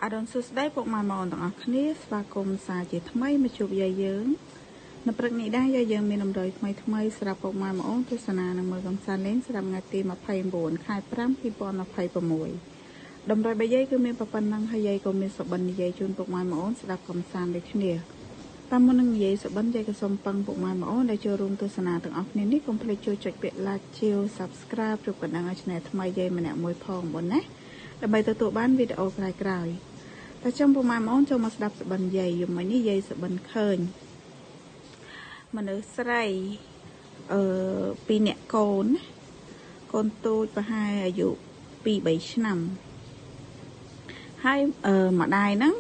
អារនសុស្ដីពុកម៉ែបងប្អូនទាំងអស់គ្នាស្វាគមន៍សាជាថ្មីមកជួបយាយយើងនៅព្រឹកនេះដែរយាយយើងមានតម្រុយថ្មីសម្រាប់ពុកម៉ែបងប្អូនទស្សនានឹងមើលកំសាន្តលេងសម្រាប់ថ្ងៃទី29ខែ5 2026តម្រុយរបស់យាយគឺមានប៉ុណ្ណឹងហើយយាយក៏មានសុបិននិយាយជូនពុកម៉ែបងប្អូនស្ដាប់កំសាន្តដូចគ្នាតាមមុននឹងនិយាយសុបិនយាយក៏សូមពឹងពុកម៉ែបងប្អូនដែលចូលរួមទស្សនាទាំងអស់គ្នានេះកុំភ្លេចជួយចុចពាក្យ like ជា subscribe ឬក៏ដល់ channel ថ្មីយាយម្នាក់មួយផងបងណាដើម្បីទទួលបានវីដេអូក្រោយៗតែចាំពុកម៉ែបងប្អូនចូលមកស្ដាប់សុបិនយាយយំមិញនេះយាយសុបិនឃើញមនុស្សស្រីពីរនាក់កូនទូចប្រហែលអាយុ 2-3 ឆ្នាំហើយម្ដាយហ្នឹង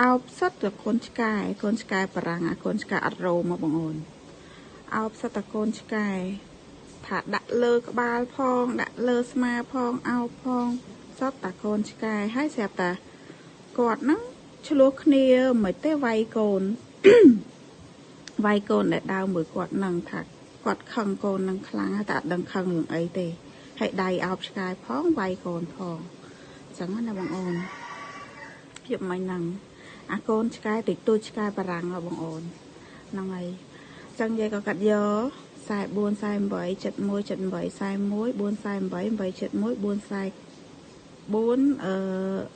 អោបសិតតែកូនឆ្កែបារាំងកូនឆ្កែអត់រោមកបងអូនអោបសិតតែកូនឆ្កែថាដាក់លើក្បាលផងដាក់លើស្មាផងអោបផងសតតែកូនឆ្កែហើយស្រាប់តែគាត់ហ្នឹងឆ្លោះគ្នាមិនទេវាយកូន វាយកូនដែលដើមមួយគាត់នឹងថាគាត់ខឹងកូននឹងខ្លាំងតែអត់ដឹងខឹងរឿងអីទេហើយដៃអោបឆ្កែផងវាយកូនផងអញ្ចឹងណាបងអូនយប់មិញហ្នឹងអាកូនឆ្កែតិចតួចឆ្កែបារាំងបងអូនហ្នឹងហើយអញ្ចឹងយាយក៏កាត់យក44 48 71 78 41 448 871 444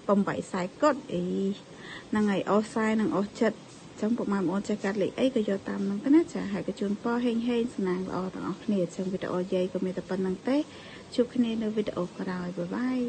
8 កត់អីហ្នឹងហើយអស់40និងអស់ចិត្តចឹងពុកម៉ែបងប្អូនចេះកាត់លេខអីក៏យកតាមហ្នឹងទៅណាចាហើយក៏ជូនពរហេងសំណាងល្អទាំងអស់គ្នាចឹងវីដេអូយាយក៏មានតែប៉ុណ្្នឹងទេជួបគ្នានៅវីដេអូក្រោយបាយ